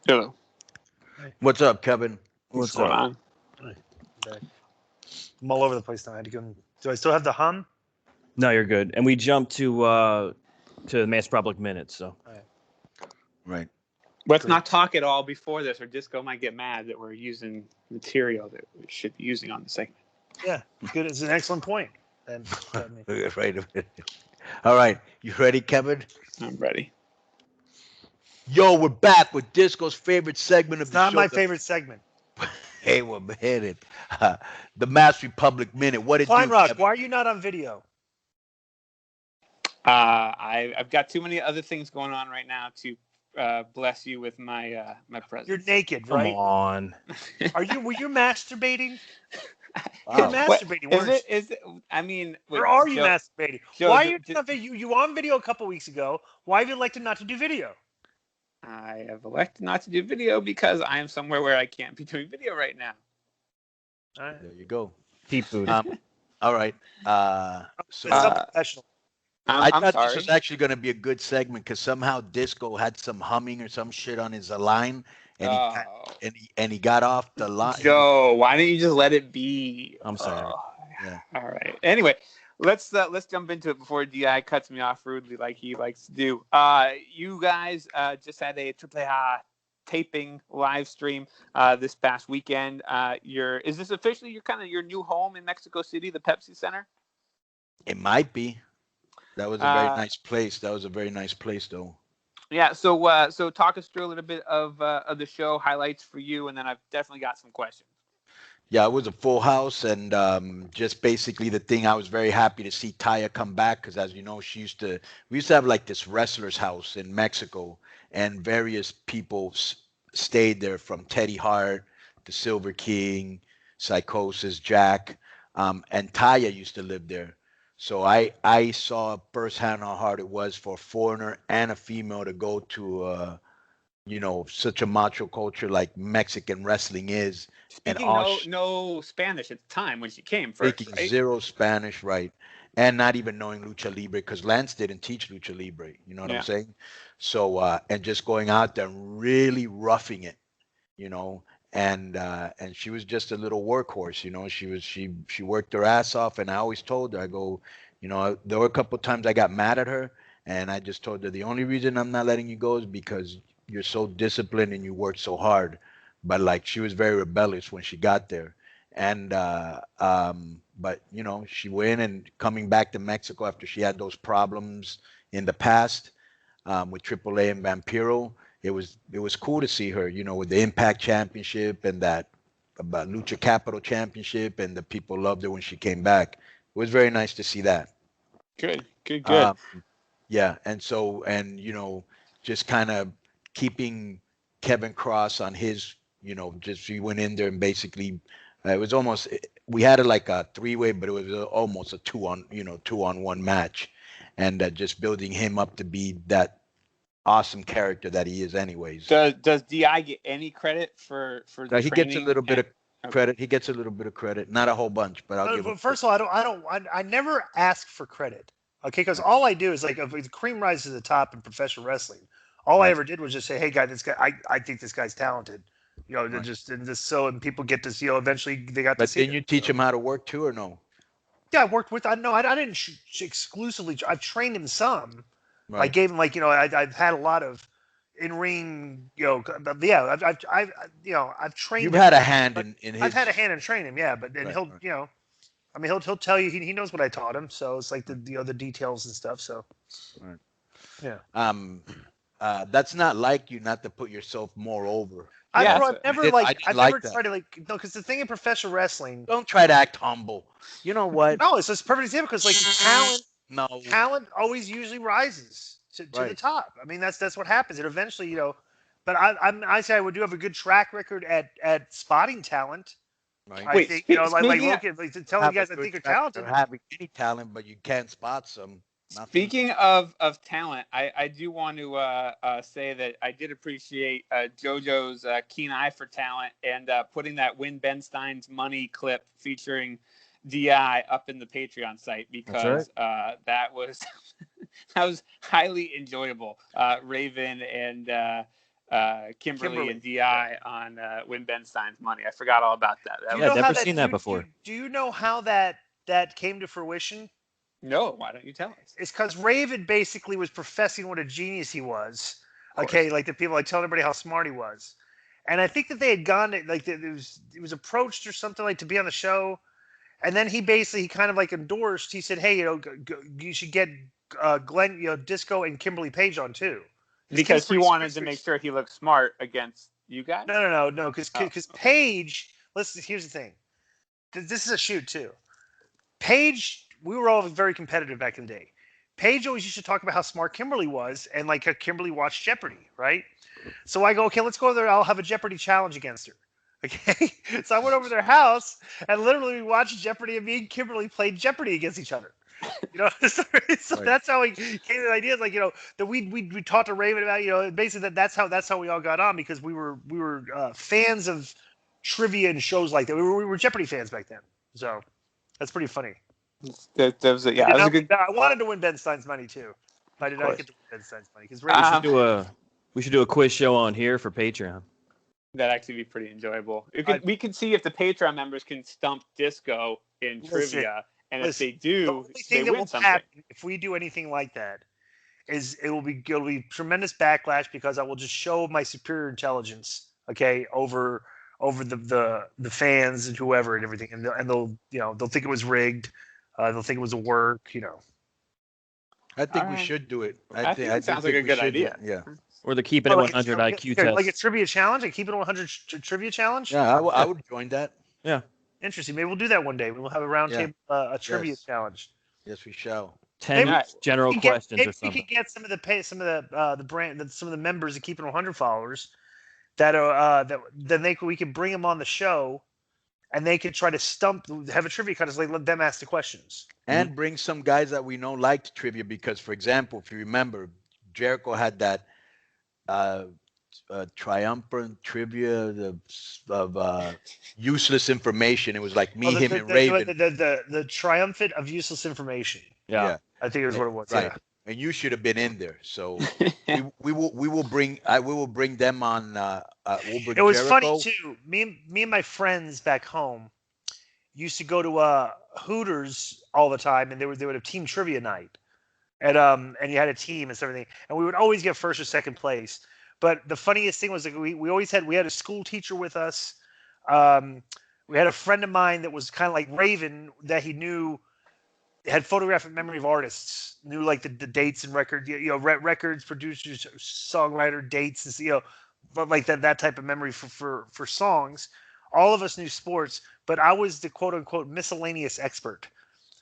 Hello. What's up, Kevin? What's going on? Okay. I'm all over the place now. I had to go. Do I still have the hum? No, you're good. And we jumped to the Mass Public Minutes. So Right. Let's Great. not talk at all before this, or Disco might get mad that we're using material that we should be using on the segment. Yeah, good. It's an excellent point. And Right. All right. You ready, Kevin? I'm ready. Yo, we're back with Disco's favorite segment of it's the not show. my favorite segment. Hey, we're headed. The Mass Republic Minute. What did Klein you? Rock, why are you not on video? I've got too many other things going on right now to bless you with my my presence. You're naked, come right? on. Were you masturbating? Wow. You're masturbating. Is weren't you? it? I mean, wait, Or are you Joe, masturbating? Joe, Why are you not video? You were on video a couple weeks ago. Why have you elected not to do video? I have elected not to do video because I am somewhere where I can't be doing video right now. All right. There you go. Deep food. All right. It's unprofessional. I I'm thought sorry. this was actually going to be a good segment because somehow Disco had some humming or some shit on his line, and he got off the line. Joe, why don't you just let it be? I'm sorry. Yeah. All right. Anyway, let's jump into it before Di cuts me off rudely like he likes to do. You guys just had a AAA taping live stream this past weekend. Is this officially your new home in Mexico City, the Pepsi Center? It might be. That was a very nice place. That was a very nice place, though. Yeah. So talk us through a little bit of the show highlights for you, and then I've definitely got some questions. Yeah, it was a full house, and just basically the thing. I was very happy to see Taya come back because, as you know, we used to have like this wrestler's house in Mexico, and various people stayed there, from Teddy Hart to Silver King, Psychosis, Jack, and Taya used to live there. So I saw firsthand how hard it was for a foreigner and a female to go to such a macho culture like Mexican wrestling is. Speaking no Spanish at the time when she came first, Speaking right? zero Spanish, right? And not even knowing lucha libre because Lance didn't teach lucha libre. You know what I'm saying? So and just going out there and really roughing it, and she was just a little workhorse. She worked her ass off, and I always told her, I go, there were a couple of times I got mad at her, and I just told her the only reason I'm not letting you go is because you're so disciplined and you work so hard. But like, she was very rebellious when she got there, and but she went, and coming back to Mexico after she had those problems in the past with AAA and Vampiro, it was cool to see her, with the Impact Championship and that about Lucha Capital Championship, and the people loved her when she came back. It was very nice to see that. Good. Yeah, and so, just kind of keeping Kevin Cross on his, just he went in there and basically, it was almost, we had it like a three-way, but it was almost a two-on-one match, and just building him up to be that awesome character that he is anyways. Does Di get any credit for the he gets a little bit of credit. He gets a little bit of credit, not a whole bunch, but I'll give him. First of all, I never ask for credit. Okay, because all I do is, like, if the cream rises to the top in professional wrestling, all I ever did was just say, "Hey, guy, this guy, I think this guy's talented." And people get to see. Eventually, they got to see. But didn't you teach him how to work too, or no? Yeah, I worked with. I didn't exclusively. I've trained him some. Right. I gave him, like, I've had a lot of in ring. But yeah, I've trained. You've him, had a hand in his. I've had a hand in training him, yeah. But then he'll tell you he knows what I taught him. So it's like the details and stuff. So. Right. Yeah. That's not like you not to put yourself more over. I've never tried to, because the thing in professional wrestling. Don't try to act humble. You know what? No, it's just a perfect example, because talent. No. Talent always usually rises to the top. I mean, that's what happens. It eventually, But I say I would do have a good track record at spotting talent. Right. I think telling you guys I think are talented. Having any talent, but you can't spot some. Speaking of talent, I do want to say that I did appreciate JoJo's keen eye for talent, and putting that Win Ben Stein's Money clip featuring DI up in the Patreon site, because that was that was highly enjoyable. Raven and Kimberly and Di on Win Ben Stein's money. I forgot all about that. Do you Yeah, know never how seen that before. Do you know how that came to fruition? No, why don't you tell us? It's because Raven basically was professing what a genius he was. Of course. Okay, like the people like telling everybody how smart he was, and I think that they had gone to, like it was approached or something like to be on the show, and then he basically kind of like endorsed. He said, "Hey, you should get Glenn, Disco and Kimberly Page on too." Because he wanted to make sure he looked smart against you guys. No, because Paige. Listen, here's the thing. This is a shoot too. Paige, we were all very competitive back in the day. Paige always used to talk about how smart Kimberly was and like how Kimberly watched Jeopardy, right? So I go, okay, let's go over there. I'll have a Jeopardy challenge against her. Okay. So I went over to their house and literally we watched Jeopardy, and me and Kimberly played Jeopardy against each other. So right. That's how we came to the idea, like, that we talked to Raven about, basically that's how we all got on, because we were fans of trivia and shows like that. We were Jeopardy fans back then. So that's pretty funny. That was a good. I wanted to win Ben Stein's money too. I did not get to win Ben Stein's money because we should do a quiz show on here for Patreon. That'd actually be pretty enjoyable. We can see if the Patreon members can stump Disco in trivia, and if they do, they win something. If we do anything like that, is it'll be tremendous backlash, because I will just show my superior intelligence, okay, over the fans and whoever and everything, and they'll think it was rigged. They'll think it was a work, I think we should do it. I think it sounds like a good idea. Yeah. Or the Keep It at 100 IQ test. Like a trivia challenge, a Keep It at 100 trivia challenge? Yeah, I would join that. Yeah. Interesting. Maybe we'll do that one day. We'll have a roundtable, a trivia challenge. Yes, we shall. 10 general questions or something. Maybe we can get some of the members of Keep It 100 followers that then we could bring them on the show, and they could try to have a trivia contest, like let them ask the questions. And bring some guys that we know liked trivia, because, for example, if you remember, Jericho had that triumphant trivia of useless information. It was like me, him, and Raven. The triumphant of useless information. Yeah. I think it was what it was. Right. Yeah. And you should have been in there. So we will bring them on. It was funny too. Me and my friends back home used to go to Hooters all the time, and they would have team trivia night, and you had a team and everything, and we would always get first or second place. But the funniest thing was, like, we had a school teacher with us. We had a friend of mine that was kind of like Raven, that he knew had photographic memory of artists, knew like the dates and records, records, producers, songwriter dates, and but like that type of memory for songs. All of us knew sports, but I was the quote unquote miscellaneous expert.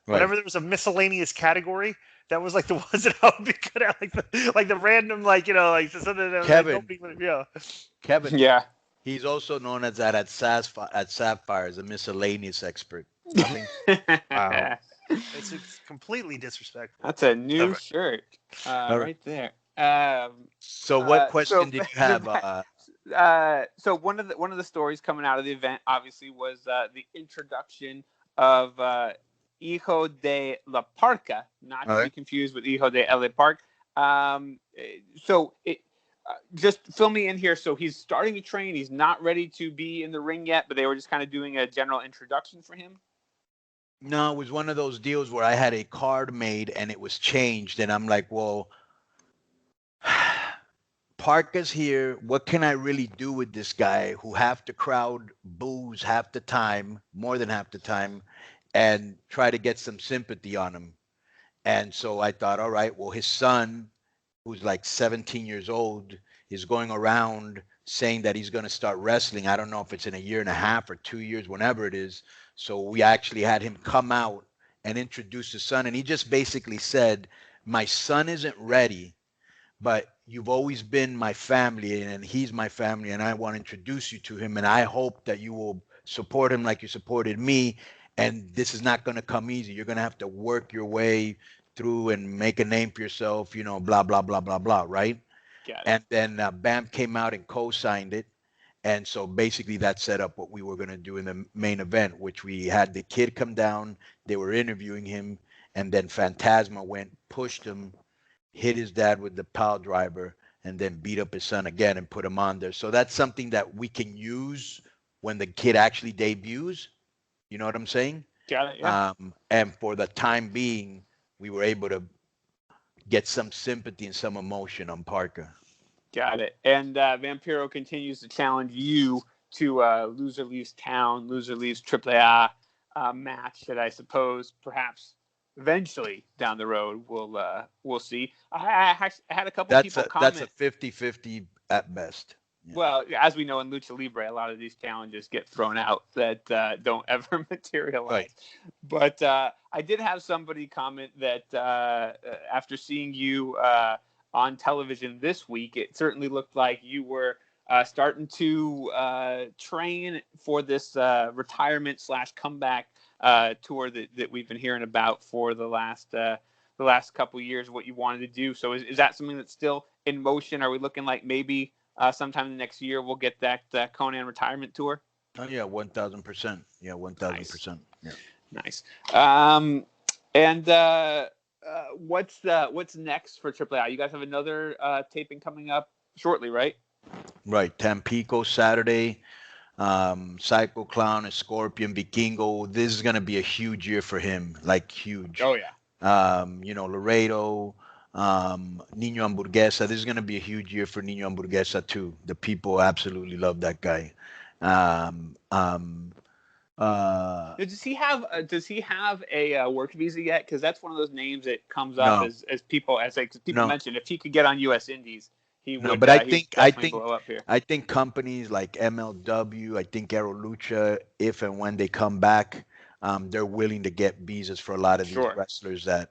Right. Whenever there was a miscellaneous category, that was like the ones that I would be good at, like the random, something that Kevin. Kevin. Yeah. He's also known as that at Sapphire as a miscellaneous expert. Wow. It's completely disrespectful. That's a new shirt right there. So what question did you have? So one of the stories coming out of the event obviously was the introduction of Hijo de la Parca, not to be confused with Hijo de El Park. Just fill me in here. So he's starting to train. He's not ready to be in the ring yet, but they were just kind of doing a general introduction for him. No, it was one of those deals where I had a card made and it was changed, and I'm like, well, Parker's here. What can I really do with this guy who half the crowd boos half the time, more than half the time, and try to get some sympathy on him? And so I thought, all right, well, his son, who's like 17 years old, is going around saying that he's going to start wrestling. I don't know if it's in a year and a half or 2 years, whenever it is. So we actually had him come out and introduce his son. And he just basically said, my son isn't ready, but you've always been my family, and he's my family, and I want to introduce you to him. And I hope that you will support him like you supported me. And this is not going to come easy. You're going to have to work your way through and make a name for yourself, blah, blah, blah, blah, blah, right? And then Bam came out and co-signed it. And so basically that set up what we were going to do in the main event, which we had the kid come down. They were interviewing him. And then Phantasma pushed him, hit his dad with the pile driver, and then beat up his son again and put him on there. So that's something that we can use when the kid actually debuts. You know what I'm saying? Got it. Yeah. And for the time being, we were able to get some sympathy and some emotion on Parker. Got it. And Vampiro continues to challenge you to loser leaves town, loser leaves AAA match that I suppose perhaps eventually down the road we'll see. I had a couple people comment. That's a 50-50 at best. Yeah. Well, as we know in Lucha Libre, a lot of these challenges get thrown out that don't ever materialize. Right. But I did have somebody comment that after seeing you on television this week, it certainly looked like you were starting to train for this retirement/comeback tour that we've been hearing about for the last couple of years. What you wanted to do. So is that something that's still in motion? Are we looking like maybe sometime next year we'll get that Conan retirement tour? Oh yeah, 1,000%. Yeah, 1,000%. Yeah. Nice. And what's next for AAA? You guys have another taping coming up shortly, right? Right. Tampico Saturday. Psycho Clown and Scorpion Vikingo. This is gonna be a huge year for him. Like huge. Oh yeah. Laredo. Nino Hamburguesa. This is going to be a huge year for Nino Hamburguesa too. The people absolutely love that guy. Does he have a work visa yet? Because that's one of those names that comes up as people mentioned. If he could get on U.S. Indies, he would. No, but I think blow up here. I think companies like MLW, I think Aero Lucha, if and when they come back, they're willing to get visas for a lot of these wrestlers that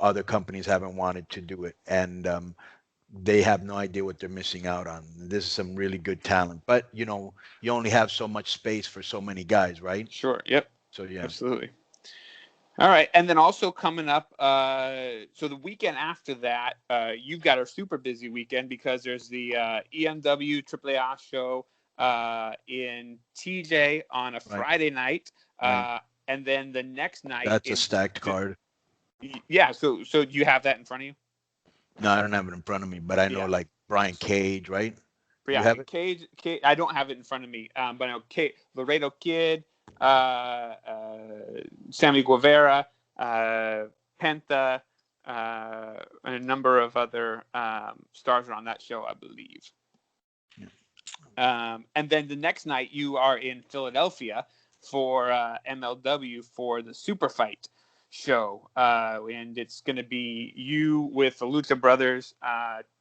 other companies haven't wanted to do it, and they have no idea what they're missing out on. This is some really good talent, but you only have so much space for so many guys, right? Sure. Yep. So yeah, absolutely. All right, and then also coming up, so the weekend after that, you've got a super busy weekend because there's the EMW AAA show in TJ on a Friday night, and then the next night. That's a stacked card. Yeah, so do you have that in front of you? No, I don't have it in front of me, but I know like Brian Cage, right? Yeah, you have it? Cage. I don't have it in front of me, but I know Laredo Kid, Sammy Guevara, Penta, and a number of other stars are on that show, I believe. Yeah. And then the next night you are in Philadelphia for MLW for the Super Fight show, and it's going to be you with the Lucha Brothers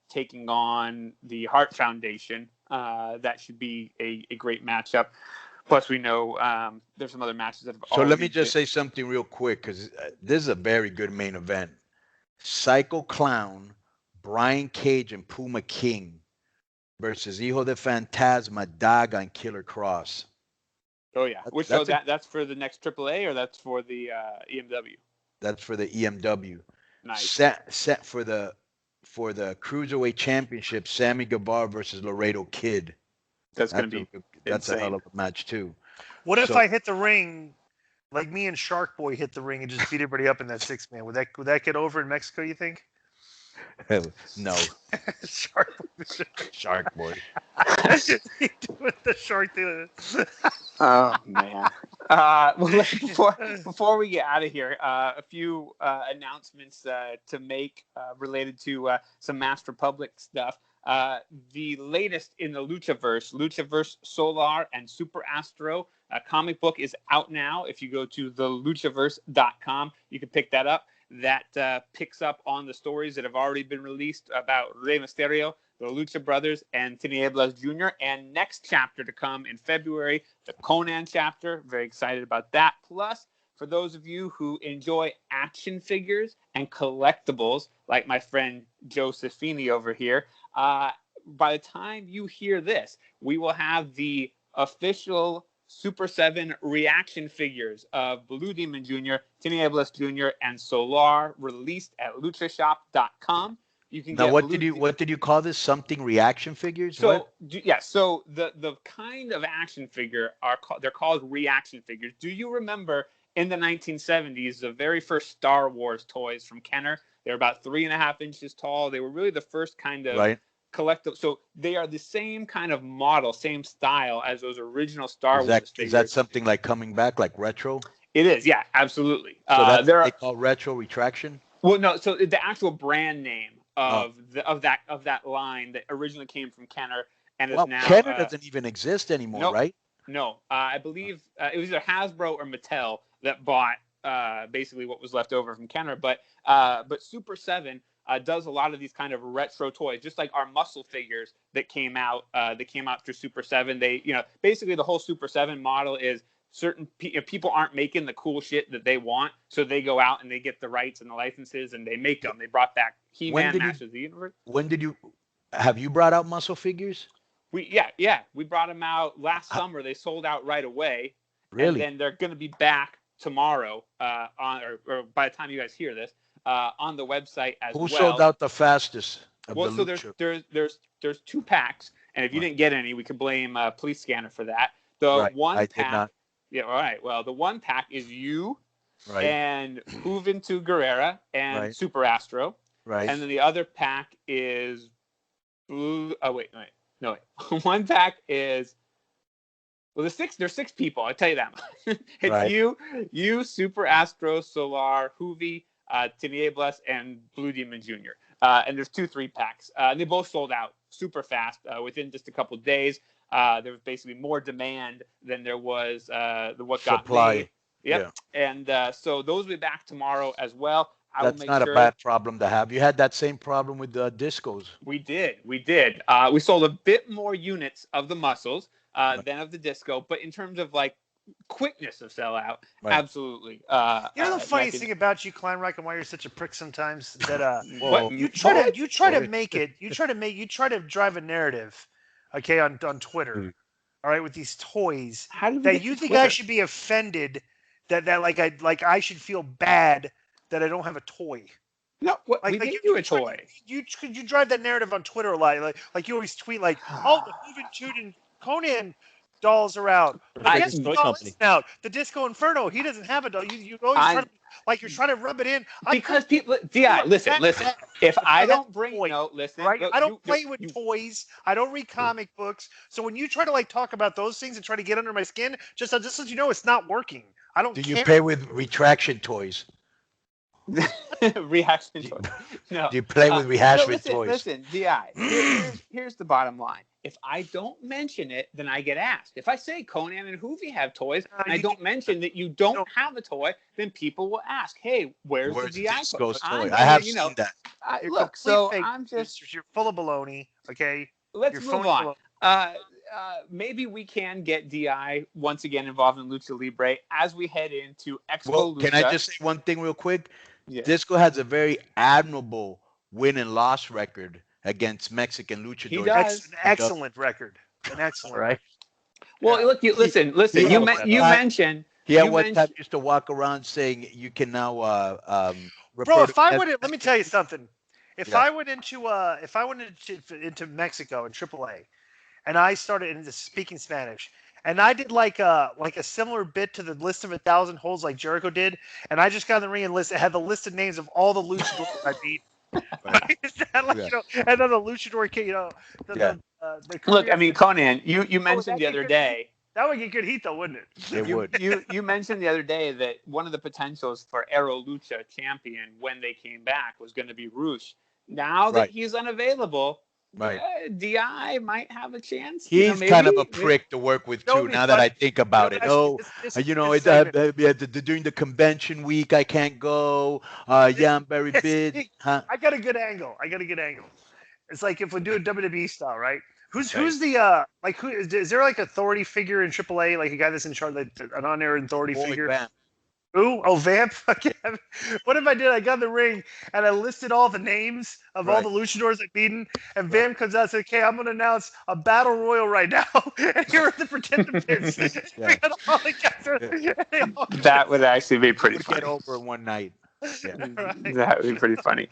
taking on the Hart Foundation. That should be a great matchup. Plus, we know there's some other matches that have. So let me just say something real quick, because this is a very good main event. Psycho Clown, Brian Cage, and Puma King versus Hijo de Fantasma, Daga, and Killer Cross. Oh yeah, that's for the next AAA, or that's for the EMW? That's for the EMW. Nice. Set for the Cruiserweight Championship, Sammy Guevara versus Laredo Kid. That's going to be that's a hell of a match too. What if I hit the ring, like me and Shark Boy hit the ring and just beat everybody up in that 6-man? Would that get over in Mexico, you think? No. Shark Boy. Doing the shark thing. Oh man. Well, before we get out of here, a few announcements to make related to some Masked Republic stuff. The latest in the Luchaverse Solar and Super Astro comic book is out now. If you go to theluchaverse.com, you can pick that up. That picks up on the stories that have already been released about Rey Mysterio, the Lucha Brothers, and Tinieblas Jr. And next chapter to come in February, the Conan chapter. Very excited about that. Plus, for those of you who enjoy action figures and collectibles, like my friend Josephini over here, by the time you hear this, we will have the official Super 7 reaction figures of Blue Demon Jr., Tinieblas Jr., and Solar released at luchashop.com. You can now, what did you call this? Something reaction figures? So so the kind of action figure they're called reaction figures. Do you remember in the 1970s the very first Star Wars toys from Kenner? They were about 3.5 inches tall. They were really the first kind of collectible. So they are the same kind of model, same style as those original Star Wars figures. Is that something like coming back, like retro? It is, yeah, absolutely. So that's what they call retro retraction. Well, no. So the actual brand name of that line that originally came from Kenner and is now Kenner doesn't even exist anymore, nope, right? No, I believe it was either Hasbro or Mattel that bought basically what was left over from Kenner. But Super 7 does a lot of these kind of retro toys, just like our muscle figures that came out through Super 7. They, basically the whole Super 7 model is certain people aren't making the cool shit that they want, so they go out and they get the rights and the licenses and they make them. They brought back He-Man, Masters of the Universe. Have you brought out muscle figures? We brought them out last summer. They sold out right away. Really? And then they're going to be back tomorrow or by the time you guys hear this on the website as well. Who sold out the fastest? So there's 2 packs, and if you didn't get any, we could blame Police Scanner for that. One pack. Did not. Yeah, all right. Well, the 1 pack is you and Juventud Guerrera and Super Astro. Right. And then the other pack is Blue. Oh, wait. No, wait. 1 pack is, well, there's 6 people. I'll tell you that much. It's you, Super Astro, Solar, Hoovy, Tinieblas, and Blue Demon Jr. And there's 2 3-packs. They both sold out super fast within just a couple of days. There was basically more demand than there was what got made. Yep. Yeah. And so those will be back tomorrow as well. That's not a bad problem to have. You had that same problem with the discos. We did. We sold a bit more units of the muscles than of the disco, but in terms of like quickness of sellout, absolutely. The funniest thing about you, Kleinreich, and why you're such a prick sometimes that you try to drive a narrative, okay, on Twitter, all right, with these toys that you think I should be offended that like I should feel bad that I don't have a toy. No, we gave you a toy. You drive that narrative on Twitter a lot, like you always tweet like, oh, the Juventud and Conan dolls are out. The Disco Inferno, he doesn't have a doll. You always you're trying to rub it in. Because people, listen. If I don't bring listen, right? I don't play with toys. I don't read comic books. So when you try to talk about those things and try to get under my skin, just so you know, it's not working. I don't. Do you play with retraction toys? Reaction toys. No. Do you play with rehashment toys? Listen, Di. Here's the bottom line. If I don't mention it, then I get asked. If I say Conan and Hoovy have toys, and I don't mention that you don't have a toy, then people will ask, "Hey, where's the DI toy?" I have seen that. Look, so I'm just you're full of baloney. Okay, let's move on. Maybe we can get DI once again involved in Lucha Libre as we head into Expo Lucha. Can I just say one thing real quick? Yeah. Disco has a very admirable win and loss record against Mexican luchadors. He does. An excellent record. An excellent right? Well, look, listen. You mentioned. One time used to walk around saying you can now. Bro, if I went, let me tell you something. If I went into Mexico in AAA, and I started into speaking Spanish, and I did like a similar bit to the list of 1,000 holes like Jericho did, and I just got in the ring and had the list of names of all the luchadors I beat. Right. And then the luchador kid, Look, I mean, Conan, you mentioned the other day. That would get good heat, though, wouldn't it? It would. You mentioned the other day that one of the potentials for Aero Lucha champion when they came back was going to be Rush. Now that he's unavailable, DI might have a chance. He's kind of a prick to work with too. Now that I think about it, during the convention week I can't go. I'm very busy. Huh? I got a good angle. It's like if we do a WWE style, right? Who's the is there like authority figure in AAA, like a guy that's in charge, like an on-air authority figure? Vamp. Ooh, Vamp. What if I did? I got in the ring and I listed all the names of all the luchadors I've beaten, and Vamp comes out and says, "Okay, I'm going to announce a battle royal right now, and here are the participants." That would actually be pretty funny. Get over in one night. Yeah. That would be pretty funny.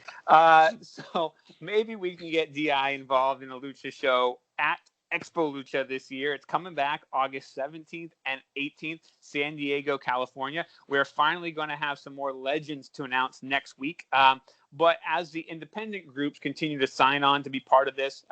So maybe we can get DI involved in a lucha show at Expo Lucha this year. It's coming back August 17th and 18th, San Diego, California. We're finally going to have some more legends to announce next week. But as the independent groups continue to sign on to be part of this,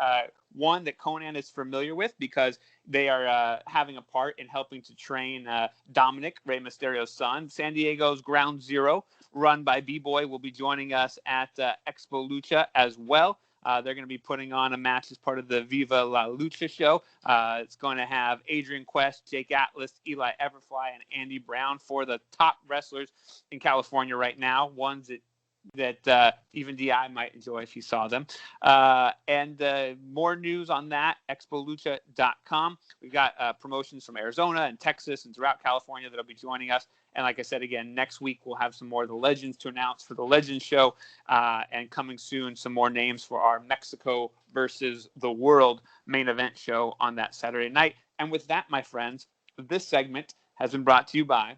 one that Conan is familiar with because they are having a part in helping to train Dominic, Rey Mysterio's son. San Diego's Ground Zero, run by B-Boy, will be joining us at Expo Lucha as well. They're going to be putting on a match as part of the Viva La Lucha show. It's going to have Adrian Quest, Jake Atlas, Eli Everfly, and Andy Brown for the top wrestlers in California right now, ones that even DI might enjoy if he saw them. And more news on that, expolucha.com. We've got promotions from Arizona and Texas and throughout California that'll be joining us. And like I said, again, next week we'll have some more of the legends to announce for the Legends show. And coming soon, some more names for our Mexico versus the World main event show on that Saturday night. And with that, my friends, this segment has been brought to you by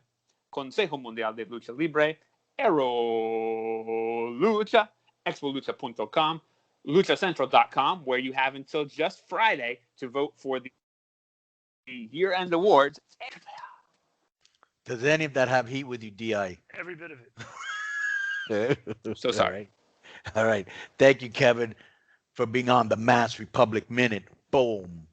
Consejo Mundial de Lucha Libre, Aero Lucha, expolucha.com, luchacentral.com, where you have until just Friday to vote for the year-end awards. Does any of that have heat with you, DI? Every bit of it. So sorry. All right. Thank you, Kevin, for being on the Mass Republic Minute. Boom.